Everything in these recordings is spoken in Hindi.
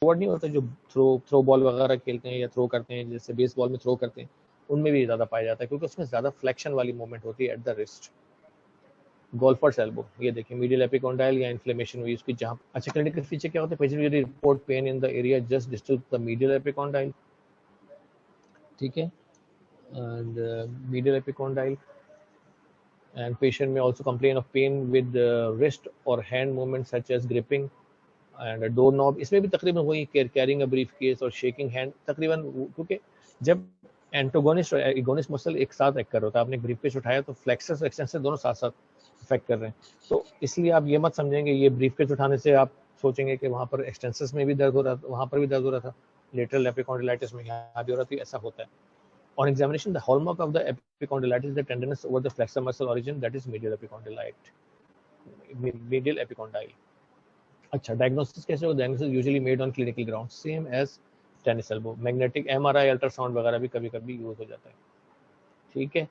फॉरवर्ड नहीं होता जो थ्रो बॉल वगैरह खेलते हैं या थ्रो करते हैं, जैसे बेसबॉल में थ्रो करते हैं, उनमें भी ज़्यादा पाया जाता है क्योंकि उसमें ज़्यादा फ्लेक्शन वाली मूवमेंट होती है at the wrist. Golfer's elbow, ये देखिए मीडियल एपिकोंडाइल या इन्फ्लेमेशन हुई उसकी जहाँ। अच्छा, क्लिनिकल फीचर क्या होता है? Patient report pain in the area just distal the medial epicondyle, ठीक है, and medial epicondyle, and patient में also complain of pain with wrist or hand movements such as gripping and door knob. इसमें भी तकरीबन वही कैरिंग अ ब्रीफ केस और शेकिंग हैंड तकरीबन, क्योंकि जब एंटोगोनिस्ट और एगोनिस्ट मसल एक साथ एक्ट कर होता है, आपने ब्रीफ केस उठाया तो फ्लेक्सस और एक्सटेंसर दोनों साथ साथ इफेक्ट कर रहे हैं, तो इसलिए आप ये मत समझेंगे ये ब्रीफ केस उठाने से आप सोचेंगे कि वहाँ पर एक्सटेंसस में भी दर्द हो रहा था, वहाँ पर भी दर्द हो रहा था, लेटरल एपिकॉन्डिलाइटिस में यहाँ भी हो रहा था, ऐसा होता है। On examination, the hallmark of the epicondylitis is the tenderness over the flexor muscle origin, that is medial epicondylite, medial epicondyle. अच्छा, डायग्नोसिस कैसे हो? Diagnosis usually made on clinical ground, same as tennis elbow. Magnetic MRI ultrasound वगैरह भी कभी कभी यूज हो जाता है, ठीक है।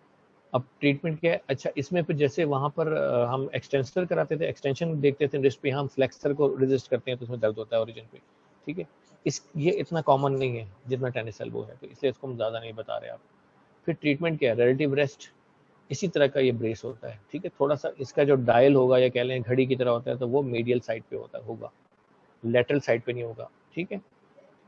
अब ट्रीटमेंट क्या है? अच्छा, इसमें फिर जैसे वहाँ पर हम एक्सटेंसर कराते थे, एक्सटेंशन देखते थे रिस्ट पे, हम फ्लेक्सर को रेजिस्ट करते हैं तो उसमें दर्द होता है ओरिजिन पे, ठीक है। ये इतना कॉमन नहीं है जितना टेनिस एल्बो है, तो इसलिए इसको हम ज़्यादा नहीं बता रहे आप। फिर ट्रीटमेंट क्या है? रिलेटिव रेस्ट, इसी तरह का ये ब्रेस होता है, ठीक है। थोड़ा सा इसका जो डायल होगा या कह लें घड़ी की तरह होता है, तो वो मीडियल साइड पे होगा, लेटरल साइड पे नहीं होगा, ठीक है।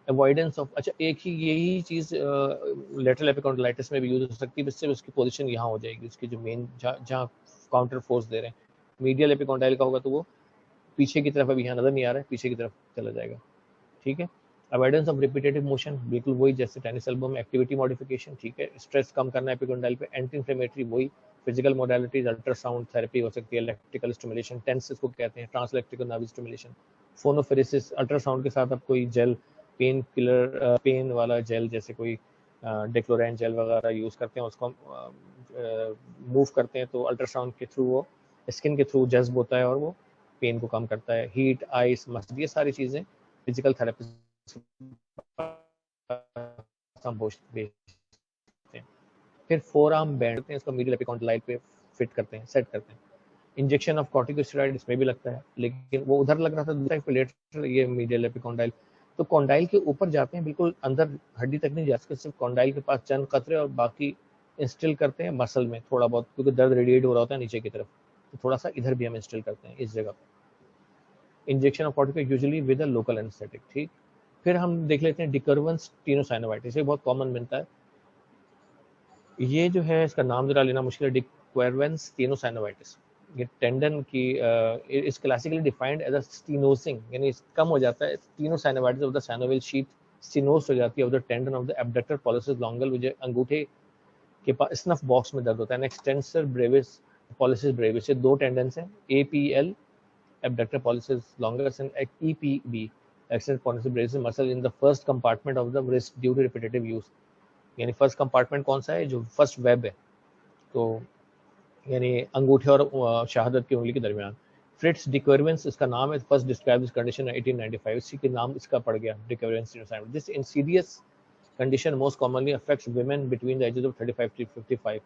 अवॉइडेंस ऑफ, अच्छा एक ही यही चीज़ लेटरल एपिकॉन्डिलाइटिस में भी यूज हो सकती है, इससे उसकी पोजीशन यहाँ हो जाएगी, उसकी जो मेन जहाँ काउंटर फोर्स दे रहे हैं मीडियल एपिकॉन्डाइल का होगा तो वो पीछे की तरफ, अभी यहाँ नजर नहीं आ रहा है, पीछे की तरफ चला जाएगा, ठीक है। अवॉइडेंस ऑफ रिपीटेटिव मोशन, बिल्कुल वही जैसे टेनिस एल्बो में एक्टिविटी मॉडिफिकेशन, ठीक है। स्ट्रेस कम करना है एपिकॉन्डाइल पे, एंटी इंफ्लेमेटरी वही, फिजिकल मोडालिटीज, अल्ट्रासाउंड थेरेपी हो सकती है, इलेक्ट्रिकल स्टिमुलेशन, टेंस इसको कहते हैं, trans electrical nerve stimulation, phonophoresis, ultrasound के साथ आप कोई जेल, पेन किलर, पेन वाला जेल जैसे कोई डेक्लोरैन जेल वगैरह यूज करते हैं, उसको मूव करते हैं तो अल्ट्रासाउंड के थ्रू वो स्किन के थ्रू जज्ब होता है और वो पेन को कम करता है। हीट, आइस, मस्ट, ये सारी चीजें फिजिकल थेरेपी हम भेजते हैं। फिर फोर आर्म बैंड हैं, इसको मीडियल एपिकॉन्डिलाइट पे फिट करते हैं, सेट करते हैं। इंजेक्शन ऑफ कॉर्टिकोस्टेरॉइड इसमें भी लगता है, लेकिन वो उधर लग रहा था दूसरा पे, लेटर ये मीडियल एपिकॉन्डाइल, तो कॉन्डाइल के ऊपर जाते हैं, बिल्कुल अंदर हड्डी तक नहीं जा सकते, सिर्फ कॉन्डाइल के पास चंद कतरे, और बाकी इंस्टिल करते हैं मसल में थोड़ा बहुत, क्योंकि दर्द रेडिएट हो रहा होता है नीचे की तरफ, तो थोड़ा सा इधर भी हम इंस्टिल करते हैं इस जगह पे। Injection of cortico usually with a local anaesthetic, ठीक। फिर हम देख लेते हैं डिकर्वेंस टेनोसाइनोवाइटिस, ये बहुत कॉमन मिलता है, ये जो है इसका नाम जरा लेना मुश्किल है, डिक्वेरवेंस टेनोसाइनोवाइटिस। ये टेंडन की is classically defined as a stenosing, यानी कम हो जाता है tenosynovitis of the synovial sheath, stenose हो जाती है of the tendon of the abductor pollicis longus, जो अंगूठे के पास स्नफ बॉक्स में दर्द होता है। एक्सटेंसर ब्रेविस पॉलिसिस ब्रेविस, ये दो टेंडेंस हैं, APL abductor pollicis longus and EPB extensor pollicis brevis muscle in the first compartment of the wrist due to repetitive use. यानी फर्स्ट कंपार्टमेंट कौन सा है? जो फर्स्ट वेब है, तो यानी अंगूठे और शहादत की उंगली के दरमियान। फ्रिट्स डिक्वेरवेंस इसका नाम है, फर्स्ट डिस्क्राइब दिस कंडीशन 1895, इसी के नाम इसका पड़ गया de Quervain's syndrome. This insidious condition most commonly affects women between the ages of 35 to 55,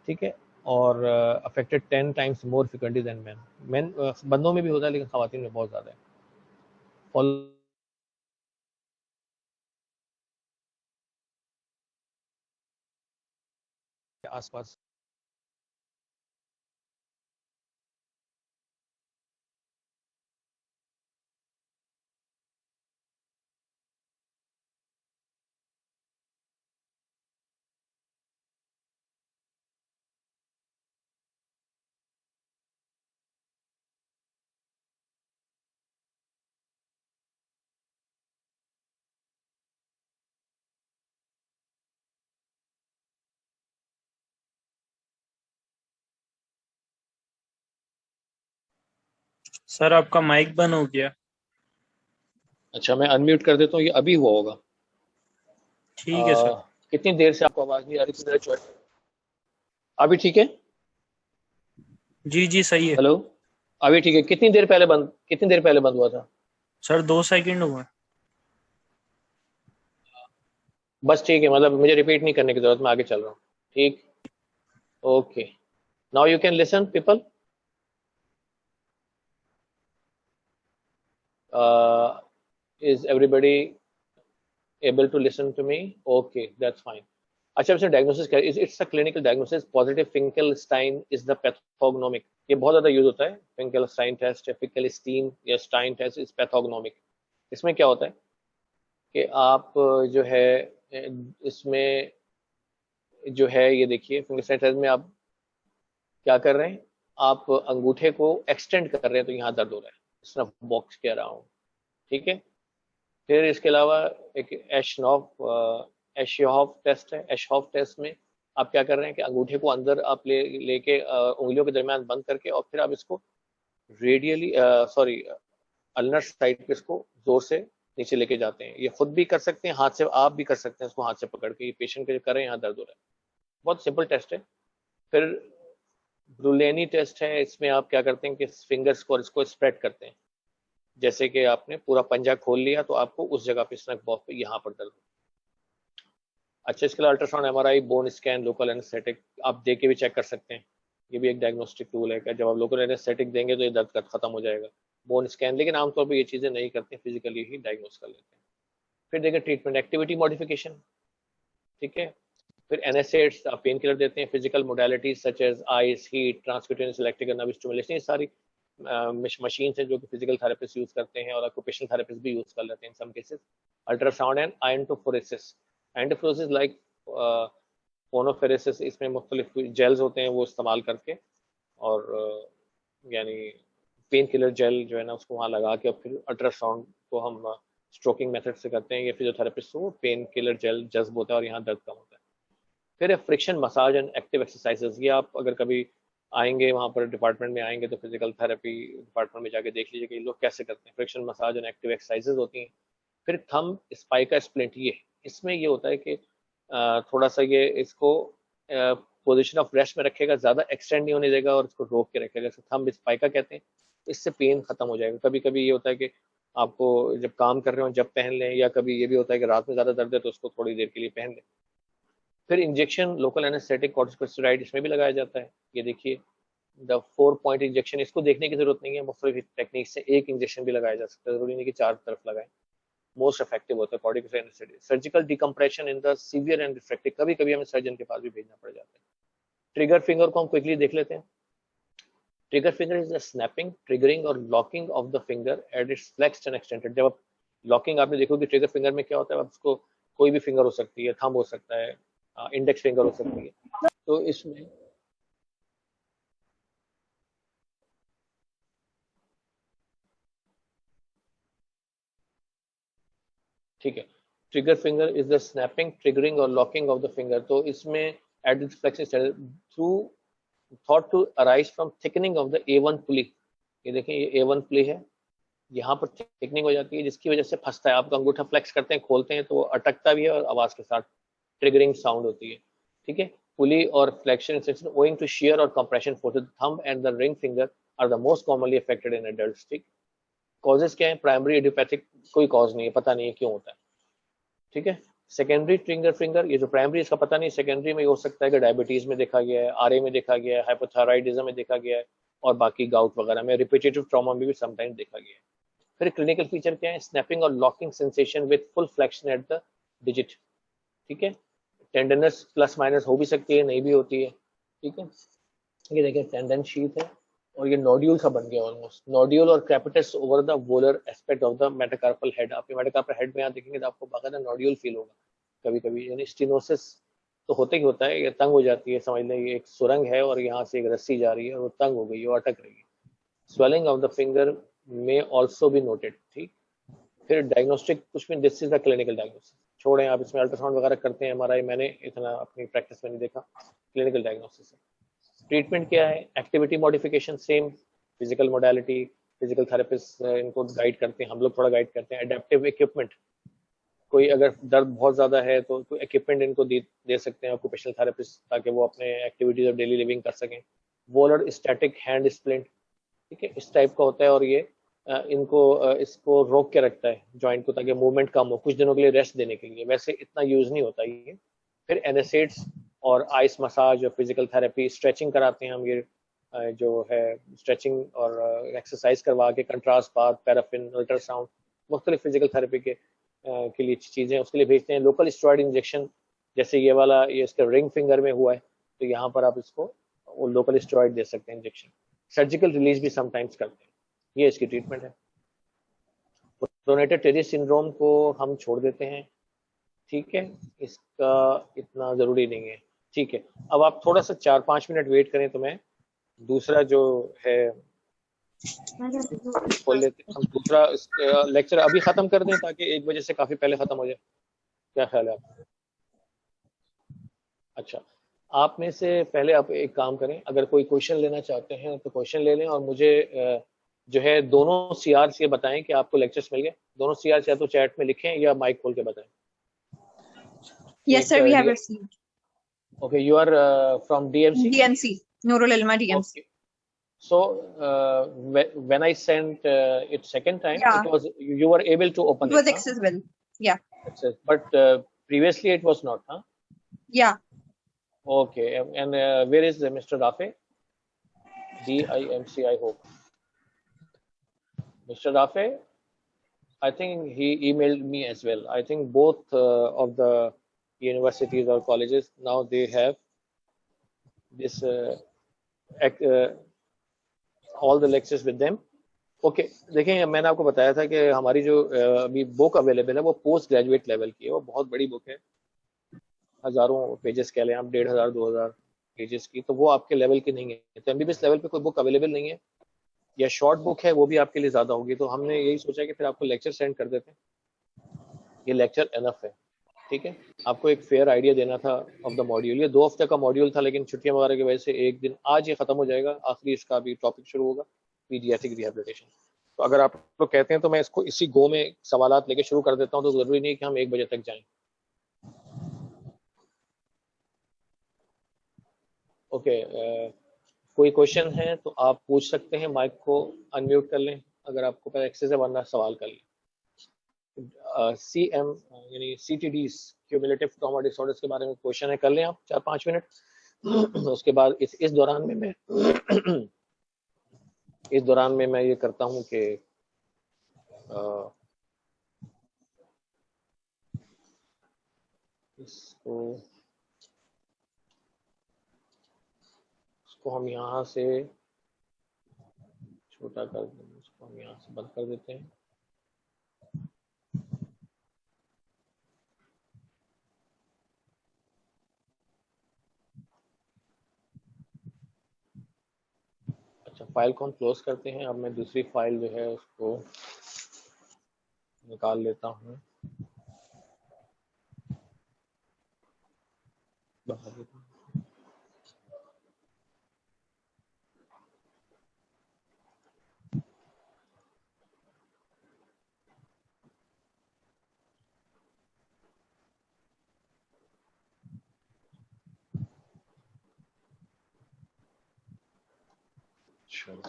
ठीक है, और affected 10 times more frequently than man. Man बंदों में भी होता है लेकिन खवातीन में बहुत ज्यादा है। आसपास सर आपका माइक बंद हो गया। अच्छा, मैं अनम्यूट कर देता हूँ, ये अभी हुआ होगा। ठीक है सर। कितनी देर से आपको आवाज नहीं आ रही थी? अभी ठीक है? जी जी सही है। हेलो, अभी ठीक है? कितनी देर पहले बंद हुआ था? सर 2 सेकंड हुए। बस ठीक है, मतलब मुझे रिपीट नहीं करने की जरूरत, मैं आगे चल रहा हूँ, ठीक। Okay, now you can listen people. Is everybody able to listen to me? Okay, that's fine. अच्छा, इसमें डायग्नोसिस क्या है? It's a clinical diagnosis. Positive Finkelstein is the pathognomonic. ये बहुत ज्यादा यूज होता है. फिंकलस्टाइन टेस्ट या फिंकलस्टीन या स्टाइन टेस्ट इज पैथोग्नोमिक. इसमें क्या होता है कि आप जो है इसमें जो है ये देखिए, फिंकलस्टाइन टेस्ट में आप क्या कर रहे हैं, आप अंगूठे को एक्सटेंड कर रहे हैं तो यहाँ दर्द हो रहा है. स्नफ बॉक्स कह रहा हूँ. ठीक है. फिर इसके अलावा एक एशहॉफ टेस्ट है. एशहॉफ टेस्ट में आप क्या कर रहे हैं कि अंगूठे को अंदर आप लेके उंगलियों के दरमियान बंद करके और फिर आप इसको रेडियली सॉरी अल्नर साइड पे इसको जोर से नीचे लेके जाते हैं. ये खुद भी कर सकते हैं, हाथ से आप भी कर सकते हैं इसको हाथ से पकड़ के. ये पेशेंट के कर रहे हैं, यहाँ दर्द हो रहा है. बहुत सिंपल टेस्ट है. फिर ब्रुलेनी टेस्ट है. इसमें आप क्या करते हैं कि फिंगर्स को और इसको स्प्रेड करते हैं. जैसे कि आपने पूरा पंजा खोल लिया तो आपको उस जगह पे स्नक बॉक्स पे यहाँ पर दर्द. अच्छा, इसके लिए ultrasound, MRI, bone scan, local anaesthetic आप दे के भी चेक कर सकते हैं. ये भी एक डायग्नोस्टिक टूल है. जब आप लोकल एनेस्थेटिक देंगे तो ये दर्द खत्म हो जाएगा. बोन स्कैन, लेकिन आमतौर पर ये चीज़ें नहीं करते, फिजिकली ही डायग्नोस कर लेते हैं. फिर देखिए ट्रीटमेंट, एक्टिविटी मॉडिफिकेशन. ठीक है. फिर एनएसएड्स, आप पेन किलर देते हैं. Physical modalities such as ice, heat, transcutaneous electrical nerve stimulation, ये सारी मशीन है जो कि फिजिकल थेरेपिस्ट यूज करते हैं और ऑक्यूपेशनल थेरेपिस्ट भी यूज कर लेते हैं in some cases. Ultrasound and iontophoresis. Iontophoresis like phonophoresis, इसमें मुख्तलिफ जेल्स होते हैं वो इस्तेमाल करके और यानी पेन किलर जेल जो है ना उसको वहाँ लगा के और फिर अल्ट्रासाउंड को हम स्ट्रोकिंग मेथड से करते हैं. ये फिजियोथेरेपिस्ट को पेन किलर जेल जज्ब होता है और यहाँ दर्द कम होता है. फिर है friction massage and active exercises. ये आप अगर कभी आएंगे वहाँ पर डिपार्टमेंट में आएंगे तो फिजिकल थेरेपी डिपार्टमेंट में जाके देख लीजिए कि लोग कैसे करते हैं. Friction massage and active exercises होती हैं. फिर थंब स्पाइका स्प्लिंट, ये इसमें ये होता है कि थोड़ा सा ये इसको पोजीशन ऑफ रेस्ट में रखेगा, ज़्यादा एक्सटेंड नहीं होने देगा और इसको रोक के रखेगा. थंब स्पाइका कहते हैं. इससे पेन खत्म हो जाएगा. कभी कभी ये होता है कि आपको जब काम कर रहे हो जब पहन लें, या कभी ये भी होता है कि रात में ज़्यादा दर्द है तो उसको थोड़ी देर के लिए पहन लें. फिर इंजेक्शन, लोकल एनेस्थेटिक, कॉर्टिकोस्टेरॉइड, इसमें भी लगाया जाता है. ये देखिए द 4 पॉइंट इंजेक्शन, इसको देखने की जरूरत नहीं है. मुख्तलिफ टेक्निक से एक इंजेक्शन भी लगाया जा सकता है, जरूरी नहीं कि चार तरफ लगाए. मोस्ट इफेक्टिव होता है corticosteroid anaesthetic. Surgical decompression in the severe and refractive, कभी कभी हमें सर्जन के पास भी भेजना पड़ जाता है. ट्रिगर फिंगर को हम क्विकली देख लेते हैं. Trigger finger is the snapping, triggering और locking of the finger at its flexed and extended. जब आप लॉकिंग आपने देखो कि ट्रिगर फिंगर में क्या होता है, आप उसको कोई भी फिंगर हो सकती है, थंब हो सकता है, इंडेक्स फिंगर हो सकती है. तो इसमें ठीक है. Trigger finger is the snapping, triggering और लॉकिंग ऑफ द फिंगर. तो इसमें at its flexing through thought to arise from thickening of the A1 pulley. ये देखें ये A1 पुली है, यहाँ पर थिकनिंग हो जाती है जिसकी वजह से फंसता है. आप अंगूठा फ्लेक्स करते हैं, खोलते हैं तो वो अटकता भी है और आवाज के साथ ट्रिगरिंग साउंड होती है. ठीक है. पुली और flexion section owing to shear और compression forces, thumb and the ring finger are the most commonly affected in adults. ठीक. कॉजेस क्या है? प्राइमरी इडियोपैथिक कोई कॉज नहीं है, पता नहीं है क्यों होता है. ठीक है. सेकेंडरी ट्रिगर फिंगर, ये जो प्राइमरी इसका पता नहीं, सेकेंडरी में हो सकता है कि डायबिटीज में देखा गया है, आरए में देखा गया है, हाइपोथायराइडिज्म में देखा गया है और बाकी गाउट वगैरह में, रिपीटेटिव ट्रॉमा में भी समटाइम देखा गया है. फिर क्लिनिकल फीचर क्या है? स्नैपिंग और locking sensation with full flexion at the digit. ठीक है. टेंडनस प्लस माइनस हो भी सकती है, नहीं भी होती है. ठीक है. ये देखिए टेंडन शीथ है और ये नोड्यूल सा बन गया ऑलमोस्ट. नोड्यूल और crepitus over the volar aspect of the metacarpal head. आप मेटाकार्पल हेड में यहाँ देखेंगे तो आपको बाकायदा नोड्यूल फील होगा. कभी कभी यानी स्टिनोसिस तो होता ही होता है, ये तंग हो जाती है. समझ लें ये एक सुरंग है और यहाँ से एक रस्सी जा रही है और वो तंग हो गई है, वो अटक रही है. स्वेलिंग ऑफ द फिंगर में ऑल्सो भी नोटेड. ठीक. फिर डायग्नोस्टिक कुछ भी, this is the clinical diagnosis. छोड़ें आप, इसमें अल्ट्रासाउंड वगैरह करते हैं, एमआरआई मैंने इतना अपनी प्रैक्टिस में नहीं देखा. क्लिनिकल डायग्नोसिस है. ट्रीटमेंट क्या है? Activity modification, same physical modality, physical therapist इनको गाइड करते हैं, हम लोग थोड़ा गाइड करते हैं. एडेप्टिव इक्विपमेंट, कोई अगर दर्द बहुत ज़्यादा है तो इक्विपमेंट इनको दे सकते हैं ऑक्यूपेशनल थेरेपिस्ट ताकि वो अपने एक्टिविटीज और डेली लिविंग कर सकें. Volar static hand splint. ठीक है. इस टाइप का होता है और ये इसको रोक के रखता है जॉइंट को ताकि मूवमेंट कम हो, कुछ दिनों के लिए रेस्ट देने के लिए. वैसे इतना यूज नहीं होता ये. फिर एनेसेड्स और आइस मसाज और फिजिकल थेरेपी, स्ट्रेचिंग कराते हैं हम. ये जो है स्ट्रेचिंग और एक्सरसाइज करवा के, कंट्रास्ट बाथ, पैराफिन, अल्ट्रासाउंड, मुख्तलिफ फिजिकल थेरेपी के लिए चीज़ें उसके लिए भेजते हैं। लोकल स्टेरॉइड इंजेक्शन जैसे ये वाला, ये इसका रिंग फिंगर में हुआ है तो यहाँ पर आप इसको वो लोकल स्टेरॉइड दे सकते हैं इंजेक्शन। सर्जिकल रिलीज भी समटाइम्स करते हैं। ये इसकी ट्रीटमेंट है। प्रोनेटेड टेरी सिंड्रोम को हम छोड़ देते हैं, ठीक है, इसका इतना ज़रूरी नहीं है, ठीक है। अब आप थोड़ा सा 4-5 मिनट वेट करें तो मैं दूसरा जो है खोल लेते हैं। हम दूसरा लेक्चर अभी ख़त्म कर दें ताकि 1 बजे से काफ़ी पहले ख़त्म हो जाए। क्या ख्याल है आपका? अच्छा, आप में से पहले आप एक काम करें, अगर कोई क्वेश्चन लेना चाहते हैं तो क्वेश्चन ले लें और मुझे जो है दोनों सीआर ये बताएं कि आपको लेक्चर्स मिल गए। दोनों सीआर या तो चैट में लिखें या माइक खोल के बताएं। Yes, sir, we have received. Okay, you are from DMC? DMC, Nurul Ilma DMC. Okay. So when I sent it second time, Yeah. it was you were able to open it. It was accessible. Yeah. But previously it was not, huh? Yeah. Okay. And where is Mr. Rafe? DIMC, I hope. Mr. Rafe, I think he emailed me as well. I think both of the universities or colleges now they have this all the lectures with them. Okay देखें, मैंने आपको बताया था कि हमारी जो अभी बुक अवेलेबल है वो पोस्ट ग्रेजुएट लेवल की है। वो बहुत बड़ी बुक है, हज़ारों पेजेस कह लें आप, 1500-2000 पेजेस की। तो वो आपके लेवल की नहीं है। तो एमबीबीएस लेवल पे कोई बुक अवेलेबल नहीं है या शॉर्ट बुक है वो भी आपके लिए ज़्यादा होगी। तो हमने यही सोचा कि फिर आपको लेक्चर सेंड कर देते हैं। ये लेक्चर एनफ है, ठीक है। आपको एक फेयर आइडिया देना था ऑफ द मॉड्यूल। ये 2 हफ्ते का मॉड्यूल था लेकिन छुट्टियां वगैरह की वजह से एक दिन आज ये खत्म हो जाएगा। आखिरी इसका अभी टॉपिक शुरू होगा, पीडियाट्रिक रिहैबिलिटेशन। तो अगर आप लोग कहते हैं तो मैं इसको इसी गो में सवालात लेके शुरू कर देता हूं। तो जरूरी नहीं कि हम 1 बजे तक जाएं। ओके, कोई क्वेश्चन है तो आप पूछ सकते हैं। माइक को अनम्यूट कर लें अगर आपको पता एक्सेस है, वरना सवाल कर लें। CM यानी CTDs क्यूमुलेटिव ट्रॉमा डिसऑर्डर्स के बारे में क्वेश्चन है, कर लें आप 4-5 मिनट। उसके बाद इस दौरान में मैं ये करता हूं कि इसको हम यहाँ से छोटा कर दें, इसको हम यहाँ से बंद कर देते हैं। अच्छा, फाइल को हम क्लोज करते हैं। अब मैं दूसरी फाइल जो है उसको निकाल लेता हूँ, बाहर देता हूँ। चलो,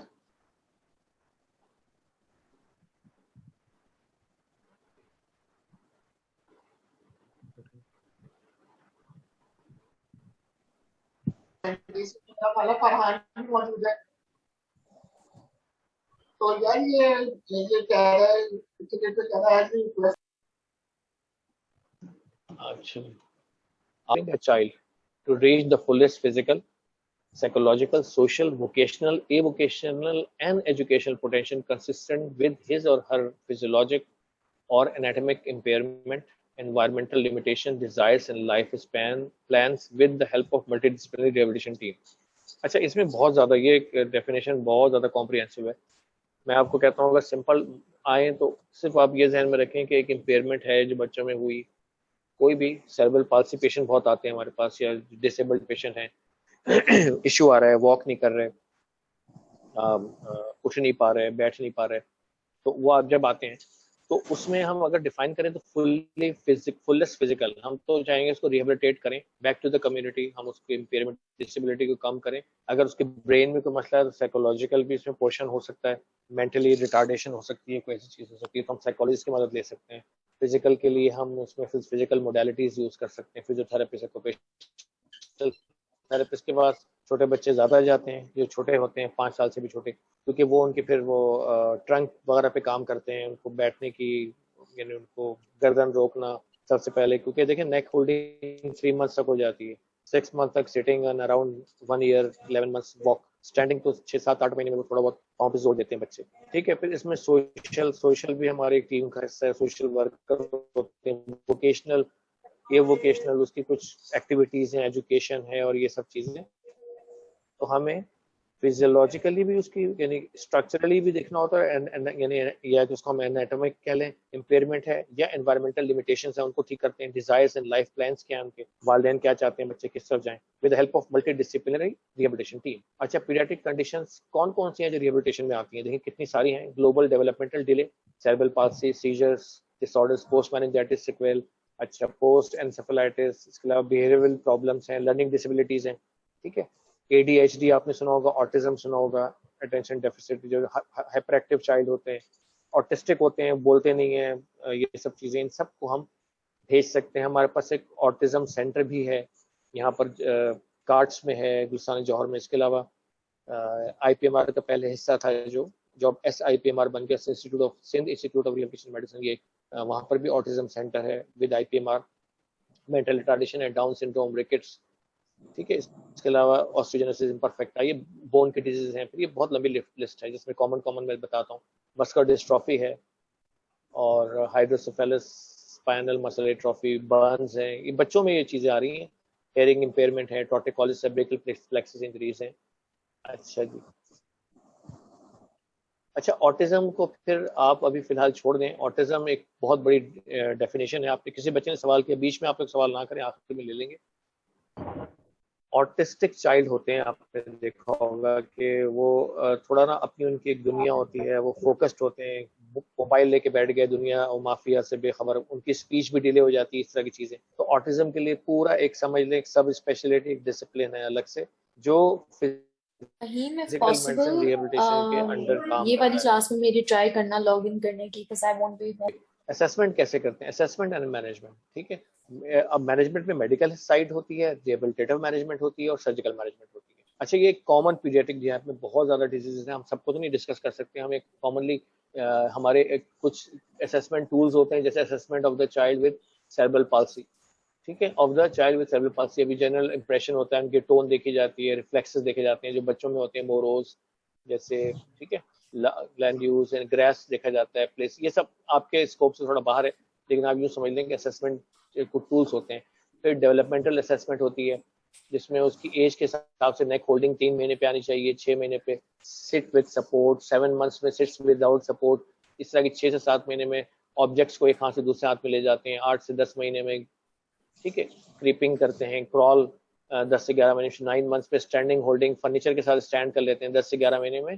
मौजूद है। तो यार ये कह रहा है actually asking a child to reach the fullest physical, psychological, social, vocational, avocational and educational potential consistent with his or her physiologic or anatomic impairment, environmental limitation, desires and lifespan plans with the help of multidisciplinary rehabilitation team। अच्छा, इसमें बहुत ज़्यादा ये डेफिनेशन बहुत ज़्यादा कॉम्प्रिहेंसिव है। मैं आपको कहता हूँ अगर सिंपल आए तो सिर्फ आप ये जहन में रखें कि एक इम्पेयरमेंट है जो बच्चों में हुई। कोई भी सेरेब्रल पाल्सी पेशेंट बहुत आते हैं हमारे पास, या डिसेबल्ड पेशेंट हैं, इशू आ रहा है, वॉक नहीं कर रहे, उठ नहीं पा रहे, बैठ नहीं पा रहे, तो वो आप जब आते हैं तो उसमें हम अगर डिफाइन करें तो फुलेस्ट फिजिकल, हम तो चाहेंगे उसको रिहेबिलिटेट करें, बैक टू द कम्युनिटी, हम उसके इम्पेयरमेंट डिसेबिलिटी को कम करें। अगर उसके ब्रेन में कोई मसला है तो साइकोलॉजिकल भी इसमें पोर्शन हो सकता है, मेंटली रिटार्डेशन हो सकती है, कोई ऐसी चीज़ हो सकती है तो हम साइकोलॉजिस्ट की मदद ले सकते हैं। फिजिकल के लिए हम उसमें फिजिकल मोडालिटीज यूज कर सकते हैं, फिजियोथेरेपिस्ट, ऑक्यूपेशनल थेरेपिस्ट के पास छोटे बच्चे ज़्यादा जाते हैं, जो छोटे होते हैं 5 साल से भी छोटे, क्योंकि वो उनके फिर वो ट्रंक वगैरह पे काम करते हैं, उनको बैठने की, यानी उनको गर्दन रोकना सबसे पहले, क्योंकि देखिए नेक होल्डिंग 3 मंथ्स तक हो जाती है, 6 मंथ तक sitting and around 1 year 11 months walk, standing तो 6-7-8 महीने में थोड़ा बहुत पाँव पे जोर देते हैं बच्चे। ठीक है, फिर इसमें सोशल भी हमारी टीम का हिस्सा है, सोशल वर्कर होते हैं, वोकेशनल, ये वोकेशनल उसकी कुछ एक्टिविटीज हैं, एजुकेशन है और ये सब चीजें। तो हमें फिजियोलॉजिकली भी उसकी यानी स्ट्रक्चरली भी देखना होता है, यानी या तो उसको हम एनाटॉमिक कह लें इम्पेयरमेंट है, या एनवायरमेंटल लिमिटेशंस है, उनको ठीक करते हैं, डिजायर्स एंड लाइफ प्लान्स क्या है उनके, वालिदैन क्या चाहते हैं बच्चे किस तरफ जाएं, with help of multi disciplinary rehabilitation team. अच्छा, पीडियाट्रिक कंडीशंस कौन कौन सी हैं जो रिहेबिलिटेशन में आती हैं? देखिए कितनी सारी हैं। Global developmental delay, cerebral palsy, seizures, disorders, post meningitis sequel, अच्छा पोस्ट एंसेफेलाइटिस, इसके अलावा बिहेवियरल प्रॉब्लम्स हैं, लर्निंग डिसेबिलिटीज हैं। ठीक है, ADHD आपने सुना होगा, ऑटिज्म सुना होगा, अटेंशन डेफिसिट, जो हाइपर एक्टिव चाइल्ड होते हैं, ऑटिस्टिक होते हैं, बोलते नहीं है, ये सब चीज़ें, इन सबको हम भेज सकते हैं। हमारे पास एक ऑटिज्म सेंटर भी है यहाँ पर, कार्ड्स में है गुलसान जौहर में। इसके अलावा IPMR का पहले हिस्सा था जो अब SIPMR बन गया, institute of Sindh institute of rehabilitation medicine, ये वहाँ पर भी ऑटिज्म सेंटर है विद IPMR, मेंटल रिटार्डेशन है, डाउन सिंड्रोम, रिकेट्स। ठीक है, इसके अलावा ऑस्टियोजेनेसिस इम्परफेक्टा, ये बोन के डिजीज हैं। फिर ये बहुत लंबी लिस्ट है जिसमें कॉमन मैं बताता हूँ। मस्कुलर डिस्ट्रॉफी है, और hydrocephalus, spinal muscle atrophy, Burns हैं, ये बच्चों में ये चीज़ें आ रही हैं। हेयरिंग इम्पेयरमेंट है, टॉर्टिकोलिस सेरेब्रल प्लेक्सस इंजरीज हैं। अच्छा जी, अच्छा ऑटिज्म को फिर आप अभी फिलहाल छोड़ दें। ऑटिज्म एक बहुत बड़ी डेफिनेशन है। आपने किसी बच्चे ने सवाल किया, बीच में आप लोग सवाल ना करें, आखिर में ले लेंगे। ऑटिस्टिक चाइल्ड होते हैं, आपने देखा होगा कि वो थोड़ा ना अपनी उनकी एक दुनिया होती है, वो फोकस्ड होते हैं, मोबाइल लेके बैठ गए दुनिया और माफिया से बेखबर, उनकी स्पीच भी डिले हो जाती है, इस तरह की चीजें। तो ऑटिज्म के लिए पूरा एक समझ लें एक सब स्पेशलिटी, एक डिसिप्लिन है अलग से, जो फहीम if physical medicine possible rehabilitation के अंडर काम ये वाली करता है। क्लास में मेरी ट्राई करना लॉग इन करने की, because I won't be home. Assessment कैसे करते हैं? Assessment and management. ठीक है, अब मैनेजमेंट में मेडिकल साइड होती है, रिहेबिलिटेटिव मैनेजमेंट होती है, और सर्जिकल मैनेजमेंट होती है। अच्छा, ये कॉमन पीडियाट्रिक जहाँ में बहुत ज़्यादा डिजीजेज हैं, हम सबको तो नहीं डिस्कस कर सकते। हम एक कॉमनली हमारे एक कुछ असेसमेंट टूल्स होते हैं, जैसे assessment of the child with cerebral palsy. ठीक है, of the child with cerebral palsy अभी जनरल इंप्रेशन होता है, उनकी टोन देखी जाती है, रिफ्लेक्सेस देखे जाते हैं, जो बच्चों में होते हैं मोरोज जैसे। ठीक है, लैंड यूज एंड ग्रास देखा जाता है, प्लेस, ये सब आपके स्कोप से थोड़ा बाहर है, लेकिन आप यूँ समझ लें कि असेसमेंट कुछ टूल्स होते हैं। फिर डेवलपमेंटल असेसमेंट होती है, जिसमें उसकी एज के हिसाब से नेक होल्डिंग 3 महीने पे आनी चाहिए, 6 महीने पे सिट विद सपोर्ट, 7 मंथ्स में सिट्स विदाउट सपोर्ट, इस तरह की 6 से 7 महीने में ऑब्जेक्ट्स को एक हाथ से दूसरे हाथ में ले जाते हैं, 8 से 10 महीने में। ठीक है, क्रीपिंग करते हैं, क्रॉल 10 से 11 महीने, 9 मंथ्स पे स्टैंडिंग होल्डिंग, फर्नीचर के साथ स्टैंड कर लेते हैं, 10 से 11 महीने में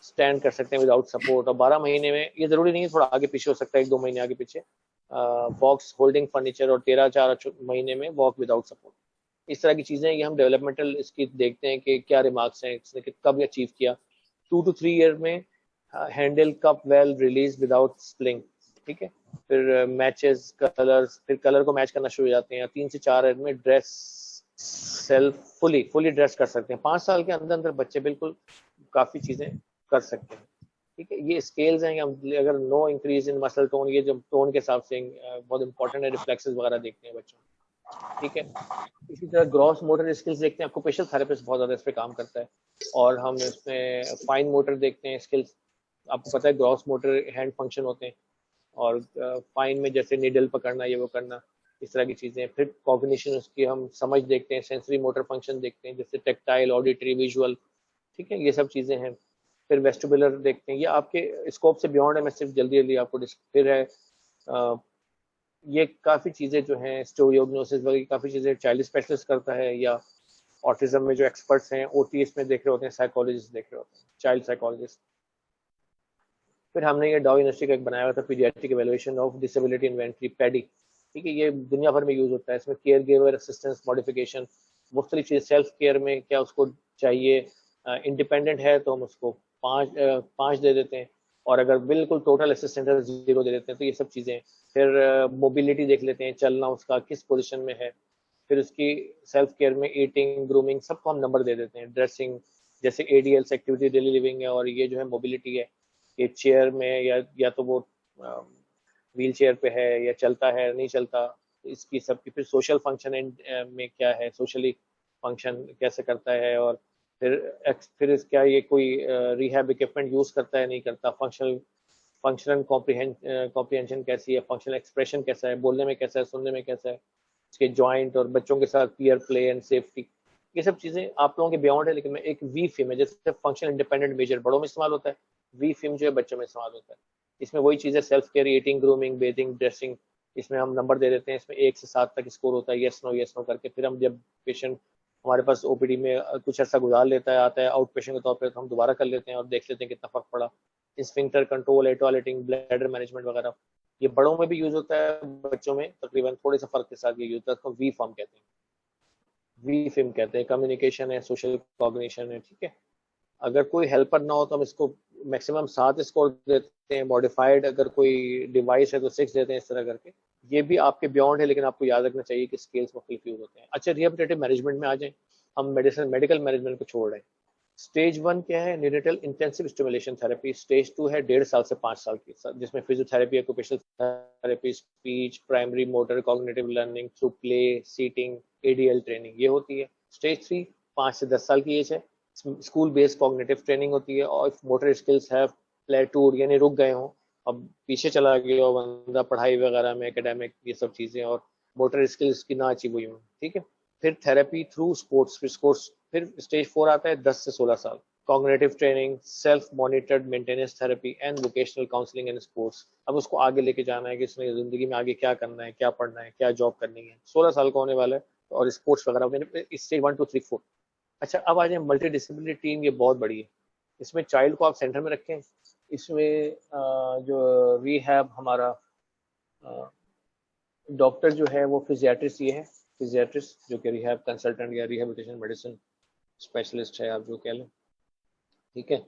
स्टैंड कर सकते हैं विदाउट सपोर्ट, और 12 महीने में, ये जरूरी नहीं है, थोड़ा आगे पीछे हो सकता है, 1-2 महीने आगे पीछे, बॉक्स होल्डिंग फर्नीचर, और 13-4 महीने में वॉक विदाउट सपोर्ट। इस तरह की चीजें ये हम डेवलपमेंटल इसकी देखते हैं कि क्या रिमार्क्स हैं, इसने कब अचीव किया। 2 to 3 ईयर में handle cup well release without spilling. ठीक है, फिर मैचेस कलर्स, फिर कलर को मैच करना शुरू हो जाते हैं। 3 से 4 ईयर में ड्रेस सेल्फ फुली ड्रेस कर सकते हैं। 5 साल के अंदर अंदर बच्चे बिल्कुल काफी चीजें कर सकते हैं। ठीक है, ये स्केल्स हैं, हम अगर no increase in muscle tone, ये जो टोन के हिसाब से बहुत इंपॉर्टेंट है, रिफ्लेक्सेस वगैरह देखते हैं बच्चों। ठीक है, इसी तरह ग्रॉस मोटर स्किल्स देखते हैं, ऑक्यूपेशनल थेरेपिस्ट बहुत ज्यादा इस पे काम करता है, और हम इसमें फाइन मोटर देखते हैं स्किल्स। आपको पता है ग्रॉस मोटर हैंड फंक्शन होते हैं, और फाइन में जैसे नीडल पकड़ना, ये वो करना, इस तरह की चीजें। फिर कॉग्निशन, उसकी हम समझ देखते हैं, सेंसरी मोटर फंक्शन देखते हैं, जैसे टेक्टाइल, ऑडिटरी, विजुअल। ठीक है, ये सब चीजें हैं। फिर वेस्टिबुलर देखते हैं, ये आपके स्कोप से बियॉन्ड है, मैं सिर्फ जल्दी आपको फिर है ये काफ़ी चीज़ें जो हैं, स्टोरियोग्नोसिस वगैरह काफ़ी चीज़ें चाइल्ड स्पेशलिस्ट करता है, या ऑटिज्म में जो एक्सपर्ट्स हैं OT इसमें देख रहे होते हैं, साइकोलॉजिस्ट देख रहे होते हैं, चाइल्ड साइकोलॉजिस्ट। फिर हमने ये डाउ यूनिवर्सिटी का एक बनाया हुआ था, paediatric evaluation of disability inventory, paddy. ठीक है, ये दुनिया भर में यूज़ होता है। इसमें केयर गिवर असिस्टेंस मॉडिफिकेशन, मुख्तलिफ चीज़, सेल्फ केयर में क्या उसको चाहिए, इंडिपेंडेंट है तो हम उसको 5 दे देते हैं, और अगर बिल्कुल टोटल असिस्टेंट है तो 0 दे देते हैं। तो ये सब चीज़ें। फिर मोबिलिटी देख लेते हैं, चलना उसका किस पोजीशन में है, फिर उसकी सेल्फ केयर में ईटिंग, ग्रूमिंग, सबको हम नंबर दे देते हैं। ड्रेसिंग, जैसे एडीएल्स एक्टिविटी डेली लिविंग है, और ये जो है मोबिलिटी है, ये चेयर में या तो वो व्हील चेयर पे है या चलता है नहीं चलता, इसकी सबकी। फिर सोशल फंक्शन में क्या है, सोशली फंक्शन कैसे करता है, और फिर क्या ये कोई रिहैब इक्विपमेंट यूज करता है नहीं करता, फंक्शनल कॉम्प्रिहेंशन कैसी है, फंक्शनल एक्सप्रेशन कैसा है, बोलने में कैसा है, सुनने में कैसा है, इसके जॉइंट, और बच्चों के साथ पीयर प्ले एंड सेफ्टी, ये सब चीजें आप लोगों के बियॉन्ड है। लेकिन मैं एक वी फिम है, जैसे फंक्शनल इंडिपेंडेंट मेजर बड़ों में इस्तेमाल होता है, वी फिम जो है बच्चों में इस्तेमाल होता है। इसमें वही चीजें self care, eating, grooming, bathing, dressing, इसमें हम नंबर दे देते हैं। इसमें 1 से 7 तक स्कोर होता है, यस नो करके। फिर हम जब पेशेंट हमारे पास ओपीडी में कुछ ऐसा गुजार लेता है, आता है आउट पेशेंट के तौर पर, तो हम दोबारा कर लेते हैं और देख लेते हैं कितना फर्क पड़ा। Sphincter control, toileting, bladder management वगैरह, ये बड़ों में भी यूज होता है, बच्चों में तकरीबन थोड़े से फर्क के साथ ये यूज होता है। उसको वी फॉर्म कहते हैं, वी फिम कहते हैं। कम्युनिकेशन है, सोशल कॉग्निशन है, ठीक है। अगर कोई हेल्पर ना हो तो हम इसको मैक्सिमम 7 स्कोर देते हैं। मॉडिफाइड अगर कोई डिवाइस है तो 6 देते हैं, इस तरह करके। ये भी आपके बियॉन्ड है, लेकिन आपको याद रखना चाहिए कि स्केल्स मुख्तलिफ यूज होते हैं। अच्छा, रिहेबिलिटेटिव मैनेजमेंट में आ जाए, हम मेडिकल मैनेजमेंट को छोड़ रहे हैं। स्टेज 1 क्या है, neonatal intensive stimulation therapy. Stage 2 है 1.5 साल से 5 साल की, जिसमें physiotherapy, occupational therapy, speech, primary motor, cognitive learning through play, seating, ADL training, ये होती है। स्टेज 3 5 से 10 साल की एज है, स्कूल बेस्ड कॉग्निटिव ट्रेनिंग होती है। और मोटर स्किल्स हैव प्लेटूड, यानी रुक गए हों, अब पीछे चला गया हो बंदा पढ़ाई वगैरह में, एकेडमिक, ये सब चीजें, और मोटर स्किल्स की ना अचीव हुई हो, ठीक है। फिर थेरेपी थ्रू स्पोर्ट्स। फिर स्टेज 4 आता है 10 से 16 साल, cognitive training, self monitored maintenance therapy and vocational counselling and sports. अब उसको आगे लेके जाना है कि इसने जिंदगी में आगे क्या करना है, क्या पढ़ना है, क्या जॉब करनी है। 16 साल का होने वाला है, और स्पोर्ट्स वगैरह स्टेज 1 2 3 4। अच्छा, अब आ जाए मल्टी डिसिप्लिनरी टीम, ये बहुत बड़ी है। इसमें चाइल्ड को आप सेंटर में रखें। इसमें जो रिहैब हमारा डॉक्टर जो है वो फिजियाट्रिस्ट, ये है फिजियाट्रिस्ट, जो कि रिहैब कंसल्टेंट या रिहेबिलिटेशन मेडिसिन स्पेशलिस्ट है, आप जो कह लें, ठीक है।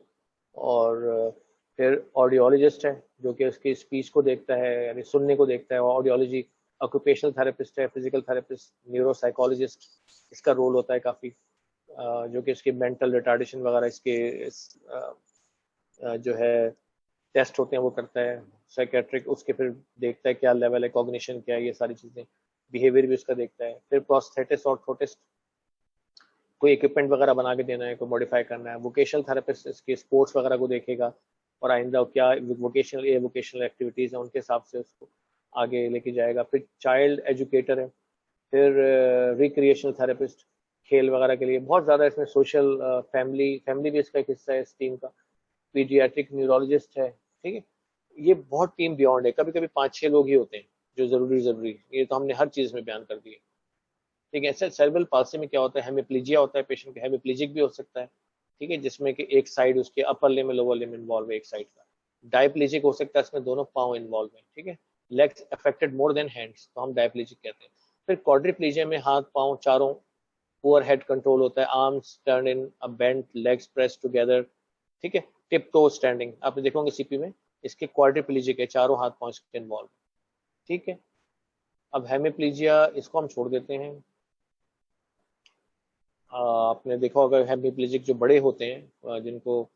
और फिर ऑडियोलॉजिस्ट है, जो कि उसकी स्पीच को देखता है, यानी सुनने को देखता है, ऑडियोलॉजी। ऑक्यूपेशनल थेरेपिस्ट है, फिजिकल थेरेपिस्ट, न्यूरोसाइकोलॉजिस्ट, इसका रोल होता है काफ़ी, जो कि इसकी मेंटल रिटार्डेशन वगैरह, जो है टेस्ट होते हैं वो करता है। साइकेट्रिक उसके फिर देखता है क्या लेवल है, कॉग्निशन क्या है, ये सारी चीज़ें। बिहेवियर भी उसका देखता है। फिर प्रोस्थेटिस्ट, ऑर्थोटिस्ट, कोई इक्विपमेंट वगैरह बना के देना है, कोई मॉडिफाई करना है। वोकेशनल थेरेपिस्ट इसके स्पोर्ट्स वगैरह को देखेगा, और आइंदा क्या वोकेशनल एक्टिविटीज़ हैं उनके हिसाब से उसको आगे लेके जाएगा। फिर चाइल्ड एजुकेटर है। फिर रिक्रिएशनल थेरेपिस्ट, खेल वगैरह के लिए। बहुत ज़्यादा इसमें सोशल, फैमिली भी इसका एक हिस्सा है इस टीम का। पीडियाट्रिक न्यूरोलॉजिस्ट है, ठीक है। ये बहुत टीम बियॉन्ड है, कभी कभी 5-6 लोग ही होते हैं जो जरूरी। ये तो हमने हर चीज़ में बयान कर दिए, ठीक है। ऐसे सेरेब्रल पाल्सी में क्या होता है, हेमिप्लीजिया होता है पेशेंट का, हेमिप्लीजिक भी हो सकता है, ठीक है, जिसमें कि एक साइड उसके upper limb lower limb involve है, एक साइड का। डायप्लीजिक हो सकता है, इसमें दोनों पाँव इन्वॉल्व है, ठीक है। Legs affected more than hands, तो हम डायप्लीजिक कहते हैं। फिर क्वाड्रिप्लीजिया में हाथ पाँव चारों, पुअर हेड कंट्रोल होता है, arms turn in a bent, legs press together, ठीक है। टिप टो स्टैंडिंग, आपने देखोगे सीपी में, इसके क्वाड्रिप्लीजिक है, चारों हाथ पाँव इसके इन्वॉल्व, ठीक है। अब हेमिप्लीजिया, इसको हम छोड़ देते हैं। आपने देखा होगा हेमिप्लीजिक जो बड़े होते हैं, जिनको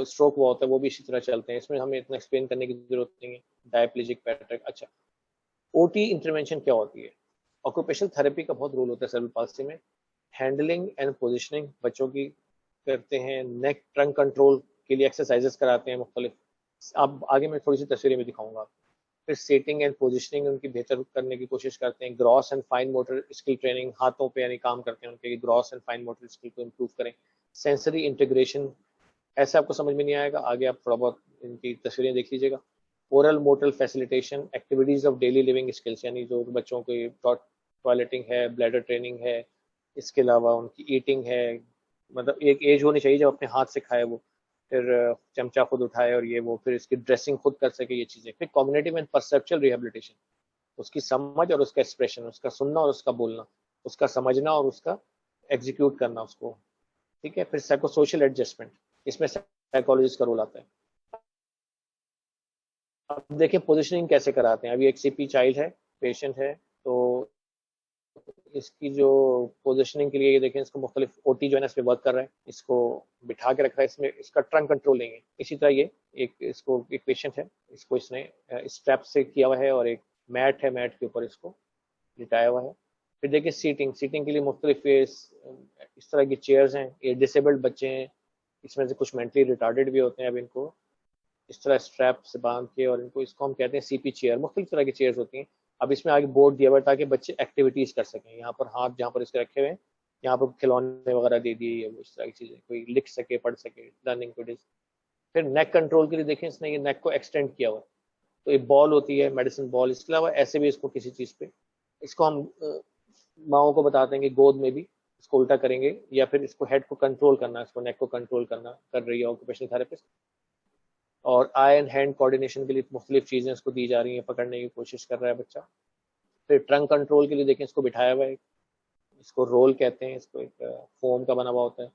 स्ट्रोक हुआ होता है, वो भी इसी तरह चलते हैं। इसमें हमें इतना एक्सप्लेन करने की जरूरत नहीं है। डायप्लीजिक पैट्रिक। अच्छा, ओटी इंटरवेंशन क्या होती है? ऑक्यूपेशनल थेरेपी का बहुत रोल होता है सेरेब्रल पाल्सी में। हैंडलिंग एंड पोजिशनिंग बच्चों की करते हैं। नेक ट्रंक कंट्रोल के लिए एक्सरसाइजेस कराते हैं मुख्तलिफ। अब आगे मैं थोड़ी सी तस्वीरें भी दिखाऊंगा। फिर सेटिंग एंड पोजिशनिंग उनकी बेहतर करने की कोशिश करते हैं। Gross and fine motor skill training, हाथों पे यानी काम करते हैं उनके, gross and fine motor skill को इम्प्रूव करें। सेंसरी इंटीग्रेशन, ऐसे आपको समझ में नहीं आएगा, आगे आप थोड़ा बहुत इनकी तस्वीरें देख लीजिएगा। Oral motor facilitation, activities of daily living skills, यानी जो बच्चों की टॉयलेटिंग है, ब्लैडर ट्रेनिंग है, इसके अलावा उनकी ईटिंग है, मतलब एक एज होनी चाहिए जब अपने हाथ से खाए वो, फिर चमचा खुद उठाए और ये वो, फिर इसकी ड्रेसिंग खुद कर सके, ये चीज़ें। फिर कॉग्निटिव एंड परसेप्चुअल रिहेबिलिटेशन, उसकी समझ और उसका एक्सप्रेशन, उसका सुनना और उसका बोलना, उसका समझना और उसका एग्जीक्यूट करना उसको, ठीक है। फिर साइको सोशल एडजस्टमेंट, इसमें साइकोलॉजिस्ट का रोल आता है। अब देखिए पोजिशनिंग कैसे कराते हैं। अभी एक सीपी चाइल्ड है, पेशेंट है, तो इसकी जो पोजिशनिंग के लिए ये देखें, इसको मुख्तलिफ ओटी जो है ना इस पर वर्क कर रहा है, इसको बिठा के रख रहा है, इसमें इसका ट्रंक कंट्रोल लेंगे। इसी तरह ये इसको एक पेशेंट है, इसको इसने स्ट्रैप से किया हुआ है और एक मैट है, मैट के ऊपर इसको लिटाया हुआ है। फिर देखिए सीटिंग के लिए मुख्तलिफ इस तरह की चेयर्स हैं। ये डिसेबल्ड बच्चे हैं, इसमें से कुछ मेंटली रिटार्डेड भी होते हैं। अब इनको इस तरह स्ट्रैप से बांध के, और इनको इसको हम कहते हैं सीपी चेयर, मुख्तलिफ तरह की चेयर्स होती हैं। अब इसमें आगे बोर्ड दिया हुआ है ताकि बच्चे एक्टिविटीज़ कर सकें। यहाँ पर हाथ जहाँ पर इसके रखे हुए हैं, यहाँ पर खिलौने वगैरह दे दिए, इस तरह की चीज़ें, कोई लिख सके, पढ़ सके, लर्निंग एक्टिविटीज। फिर नेक कंट्रोल के लिए देखें, इसने ये नेक को एक्सटेंड किया हुआ है। तो एक बॉल होती है, मेडिसिन बॉल, इसके अलावा ऐसे भी इसको किसी चीज़ पे, इसको हम माओ को बताते हैं कि गोद में भी इसको उल्टा करेंगे, या फिर इसको हेड को कंट्रोल करना, इसको नेक को कंट्रोल करना कर रही है ऑक्यूपेशनल थेरेपिस्ट। और आई एंड हैंड कोऑर्डिनेशन के लिए मुख्तलिफ चीज़ें इसको दी जा रही हैं, पकड़ने की कोशिश कर रहा है बच्चा। फिर ट्रंक कंट्रोल के लिए देखें, इसको बिठाया हुआ है, इसको रोल कहते हैं, इसको एक फोम का बना हुआ होता है।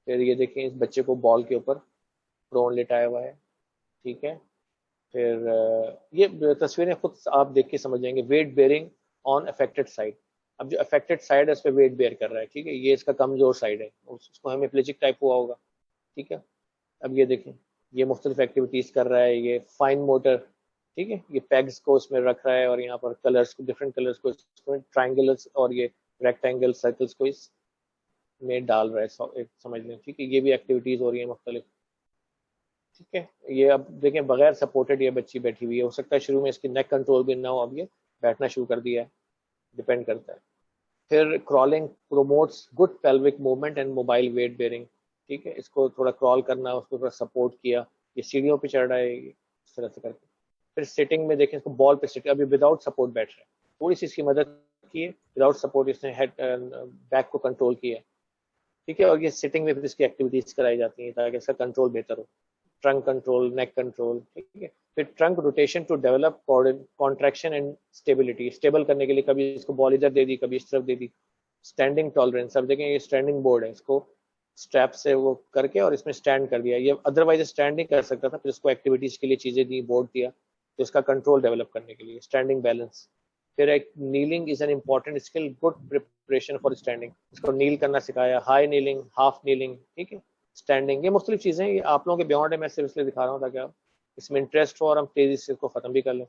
फिर ये देखें, इस बच्चे को बॉल के ऊपर प्रोन लिटाया हुआ है, ठीक है। फिर ये तस्वीरें खुद आप देख के समझ जाएंगे। Weight bearing on affected side, अब जो अफेक्टेड साइड है उस पर वेट बेयर कर रहा है, ठीक है। ये इसका कमजोर साइड है, उसको हेमिप्लेजिक टाइप हुआ होगा, ठीक है। अब ये देखें, ये मुख्तलिफ एक्टिविटीज कर रहा है, ये फाइन मोटर, ठीक है। ये पैग्स को इसमें रख रहा है और यहाँ पर कलर्स को, डिफरेंट कलर्स को, ट्राइंगल्स और ये रेक्टेंगल सर्कल्स को इसमें डाल रहा है, समझ लें, ठीक है। ये भी एक्टिविटीज हो रही है मुख्तलिफ, ठीक है। ये अब देखें, बगैर सपोर्टेड ये बच्ची बैठी हुई है। हो सकता है शुरू में इसकी नेक कंट्रोल भी ना हो, अब ये बैठना शुरू कर दिया है, डिपेंड करता है। फिर crawling promotes good pelvic movement and mobile weight bearing, ठीक है। इसको थोड़ा क्रॉल करना, उसको थोड़ा सपोर्ट किया, ये सीढ़ियों पे चढ़ रहा है इस तरह से करके। फिर सिटिंग में देखें, इसको बॉल पे सिट, अभी विदाउट सपोर्ट बैठ रहा है, थोड़ी सी इसकी मदद की है, विदाउट सपोर्ट इसने हेड बैक को कंट्रोल किया है, ठीक है। और ये सिटिंग में फिर इसकी एक्टिविटीज कराई जाती हैं ताकि इसका कंट्रोल बेहतर हो, ट्रंक कंट्रोल, नेक कंट्रोल, ठीक है। फिर trunk rotation to develop contraction and stability, stable करने के लिए कभी इसको बॉल इधर दे दी, कभी इस तरफ दे दी। स्टैंडिंग टॉलरेंस, अब देखें ये स्टैंडिंग बोर्ड है, इसको स्ट्रैप से वो करके और इसमें स्टैंड कर दिया। ये अदरवाइज स्टैंड नहीं कर सकता था, फिर इसको एक्टिविटीज के लिए चीजें दी, बोर्ड दिया, तो इसका कंट्रोल डेवलप करने के लिए स्टैंडिंग बैलेंस। फिर एक kneeling is an important skill, good preparation for standing, इसको नील करना सिखाया, हाई नीलिंग, हाफ नीलिंग, ठीक है, स्टैंडिंग। ये मुख्तलिफ चीजें, ये आप लोगों के बियॉन्ड है, मैं सिर्फ इसलिए दिखा रहा हूँ ताकि आप इसमें इंटरेस्ट हो और हम तेजी से इसको खत्म भी कर लें।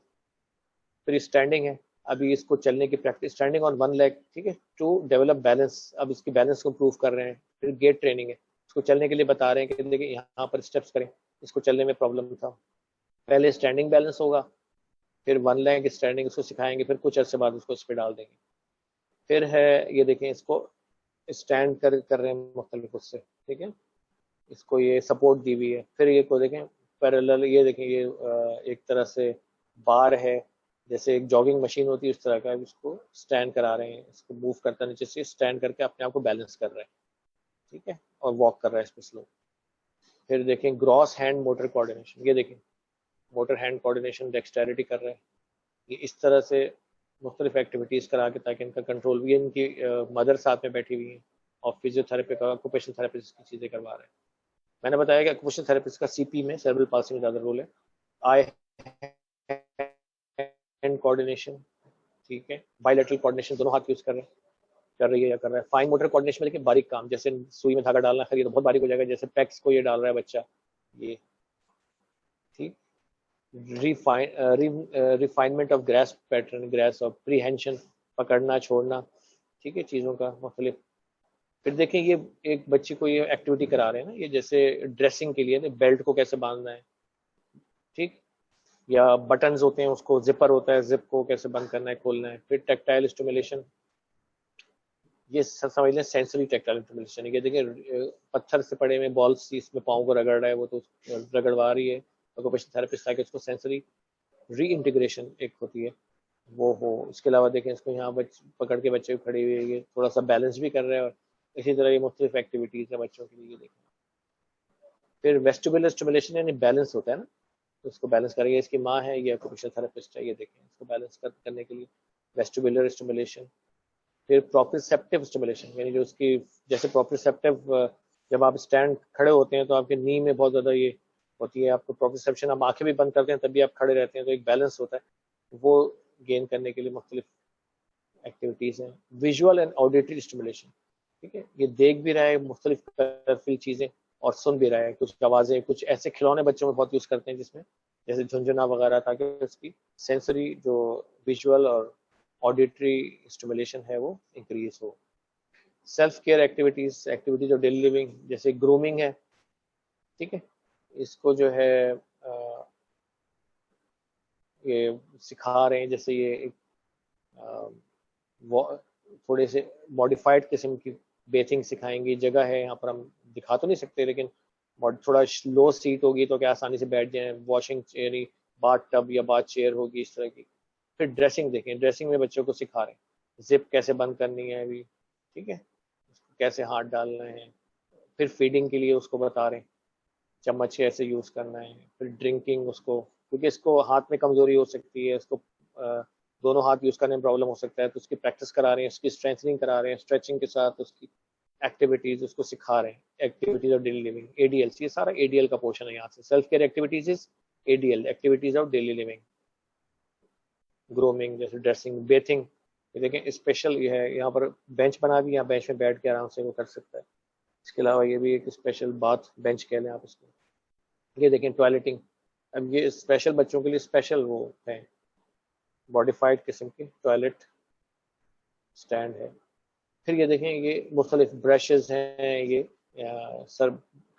फिर स्टैंडिंग है, अभी इसको चलने की practice, standing on one leg, ठीक है, टू डेवलप बैलेंस, अब इसकी बैलेंस को इम्प्रूव कर रहे हैं। फिर गेट ट्रेनिंग है, इसको चलने के लिए बता रहे हैं कि देखिए यहाँ पर स्टेप्स करें, इसको चलने में प्रॉब्लम था। पहले स्टैंडिंग बैलेंस होगा, फिर वन लेग स्टैंडिंग उसको सिखाएंगे, फिर कुछ अर्से बाद उसको इस पर डाल देंगे। फिर है ये देखें, इसको स्टैंड कर रहे हैं मुख्तलिफ उससे, ठीक है, इसको ये सपोर्ट दी हुई है। फिर ये को देखें पैरेलल, ये देखें ये एक तरह से बार है, जैसे एक जॉगिंग मशीन होती है उस तरह का, इसको स्टैंड करा रहे हैं, इसको मूव करता नीचे से, स्टैंड करके अपने आप को बैलेंस कर रहा है, ठीक है, और वॉक कर रहा है इस पर स्लो। फिर देखें ग्रॉस हैंड मोटर कोऑर्डिनेशन, ये देखें मोटर हैंड कोऑर्डिनेशन, डेक्सटेरिटी कर रहा है। ये इस तरह से मुख्तलिफ एक्टिविटीज़ करा के ताकि इनका कंट्रोल भी, इनकी मदर साथ में बैठी हुई है और फिजियोथेरेपी का, ऑक्यूपेशनल थेरेपिस्ट की चीज़ें करवा रहे हैं। मैंने बताया कि ऑक्यूपेशनल थेरेपिस्ट का सीपी में, सेरेब्रल पाल्सी में ज़्यादा रोल है। आई हैंड कोऑर्डिनेशन, ठीक है, बायलैटरल कोऑर्डिनेशन, दोनों हाथ यूज़ कर रही है या कर रहा है। फाइन मोटर कोऑर्डिनेशन में देखिए बारीक काम, जैसे सुई में धागा डालना, खैर ये तो बहुत बारीक हो जाएगा, जैसे पैक्स को ये डाल रहा है बच्चा, ये ठीक। Refinement of grasp pattern, grasp of prehension, पकड़ना छोड़ना, ठीक है, चीज़ों का मुख्तलिफ। फिर देखें ये एक बच्चे को ये एक्टिविटी करा रहे हैं ना, ये जैसे ड्रेसिंग के लिए बेल्ट को कैसे बांधना है, ठीक, या बटन्स होते हैं, उसको जिपर होता है, जिप को कैसे बंद करना है, खोलना है। फिर टेक्टाइल स्टिमुलेशन, ये समझ लें सेंसरी टेक्टाइल स्टिमुलेशन। ये देखिए पत्थर से पड़े हुए बॉल्स इसमें पाँव को रगड़ रहा है, वो तो रगड़वा रही है ऑक्यूपेशनल थेरेपिस्ट ताकि उसको सेंसरी री इंटीग्रेशन एक होती है वो हो। इसके अलावा देखें इसको यहाँ पकड़ के बच्चे खड़े हुए, ये थोड़ा सा बैलेंस भी कर रहे हैं, और इसी तरह ये मुख्तलिफ एक्टिविटीज़ है बच्चों के लिए, ये देखें। फिर वेस्टिबुलर स्टिमुलेशन यानी बैलेंस होता है ना, तो उसको बैलेंस करेंगे। इसकी माँ है, ये ऑक्यूपेशनल थेरेपिस्ट है, ये देखें इसको बैलेंस करने के लिए वेस्टिबुलर स्टिमुलेशन। फिर प्रोप्रिसेप्टिव स्टिमुलेशन, यानी जो उसकी जैसे प्रोप्रिसेप्टिव, जब आप स्टैंड खड़े होते हैं तो आपके नी में बहुत ज़्यादा ये होती है, आपको प्रोप्रिसेप्शन, आप आंखें भी बंद करते हैं तब भी आप खड़े रहते हैं, तो एक बैलेंस होता है, वो गेन करने के लिए मुख्तलिफ एक्टिविटीज़ हैं। विजुअल एंड ऑडिटरी स्टिमुलेशन, ठीक है, ये देख भी रहा है मुख्तलिफ कलरफुल चीज़ें और सुन भी रहा है कुछ आवाज़ें। कुछ ऐसे खिलौने बच्चों में बहुत यूज़ करते हैं जिसमें जैसे झुंझुना वगैरह, ताकि उसकी सेंसरी जो विजुअल और ऑडिटरी स्टिमुलेशन है वो इंक्रीज हो। Self care activities, activities of daily living, जैसे ग्रूमिंग है, ठीक है, इसको जो है ये सिखा रहे हैं। जैसे ये थोड़े से मॉडिफाइड किस्म की बेथिंग सिखाएंगे। जगह है यहाँ पर, हम दिखा तो नहीं सकते, लेकिन थोड़ा लो सीट होगी तो क्या आसानी से बैठ जाए। वॉशिंग यानी बाथ टब या बाथ चेयर होगी इस तरह की। फिर ड्रेसिंग देखें, ड्रेसिंग में बच्चों को सिखा रहे हैं जिप कैसे बंद करनी है अभी, ठीक है, कैसे हाथ डालना है। फिर फीडिंग के लिए उसको बता रहे हैं चम्मच कैसे यूज़ करना है। फिर ड्रिंकिंग उसको, क्योंकि इसको हाथ में कमज़ोरी हो सकती है, उसको दोनों हाथ यूज़ करने में प्रॉब्लम हो सकता है, तो उसकी प्रैक्टिस करा रहे हैं, उसकी स्ट्रेंथनिंग करा रहे हैं, स्ट्रेचिंग के साथ उसकी एक्टिविटीज़ उसको सिखा रहे हैं। Activities of daily living, ADL, ये सारा एडीएल का पोर्शन है यहाँ से। Self care activities is ADL, activities of daily living. Grooming जैसे ड्रेसिंग, बेथिंग, ये देखें स्पेशल ये है, यहाँ पर बेंच बना दी, यहाँ बेंच में बैठ के आराम से वो कर सकता है। इसके अलावा ये भी एक स्पेशल बाथ बेंच कह लें आप इसको। ये देखें टॉयलेटिंग, अब ये स्पेशल बच्चों के लिए स्पेशल वो है, मॉडिफाइड किस्म की टॉयलेट स्टैंड है। फिर ये देखें ये मुख्तलिफ ब्रशेज हैं, ये सर